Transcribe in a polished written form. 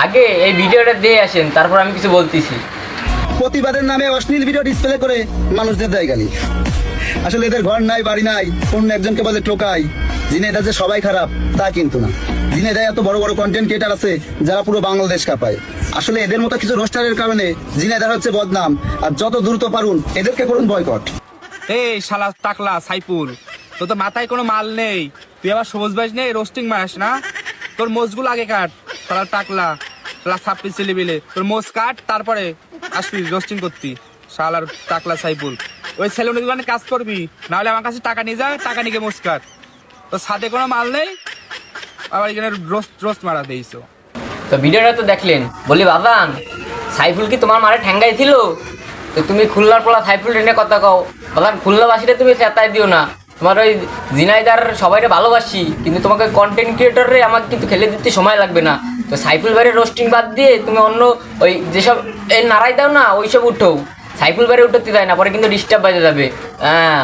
আগে এই ভিডিওটা দিয়ে আসেন, তারপর আমি কিছু বলতেছি। প্রতিবাদের নামে অশ্লীল ভিডিও ডিসপ্লে করে মানুষদের দেয় গালি। আসলে এদের ঘর নাই, বাড়ি নাই, অন্য একজনকে বলে টোকাই। ঝিনাইদহ যে সবাই খারাপ তা কিন্তু না। ঝিনাইদহ এত বড় বড় কন্টেন্ট ক্রিয়েটার আছে যারা পুরো বাংলাদেশ কাঁপায়। আসলে এদের মতো কিছু রোস্টারের কারণে ঝিনাইদহ হচ্ছে বদনাম। আর যত দ্রুত পারুন এদেরকে করুন বয়কট। এই শালা টাকলা সাইফুল, তোর তো মাথায় কোনো মাল নেই। তুই আবার সবুজ বাইজ নেই, রোস্টিং মারাস না। তোর মোজগুলো আগে কাট, শালা টাকলা, শালা ছাপ্পি ছেলে বিলে। তোর মোজ কাট, তারপরে আসবি রোস্টিং করতি। শালার টাকলা সাইফুল, ওই সেলুনের দোকানে কাজ করবি, নাহলে আমার কাছে টাকা নিয়ে যা, টাকা নিয়ে মোজ কাট। তোর সাথে কোনো মাল নেই, আবার এখানে রোস্ট রোস্ট মারা দিয়েছো। তো ভিডিওটা তো দেখলেন, বলি বাবান সাইফুল কি তোমার মারে ঠ্যাঙ্গাই ছিল? তো তুমি খুলনার পোলা সাইফুল টেনে কথা কও। বাবান খুলনাবাসীটা তুমি চেতাই দিও না। তোমার ওই ঝিনাইদার সবাইকে ভালোবাসি, কিন্তু তোমাকে কন্টেন্ট ক্রিয়েটরে আমাকে কিন্তু খেলে দিতে সময় লাগবে না। তো সাইফুল ভাইয়ের রোস্টিং বাদ দিয়ে তুমি অন্য ওই যেসব এই নাড়াই দাও না, ওইসব উঠো। সাইফুল ভাইয়ের উঠতে দেয় না, পরে কিন্তু ডিস্টার্ব বাজে যাবে। হ্যাঁ।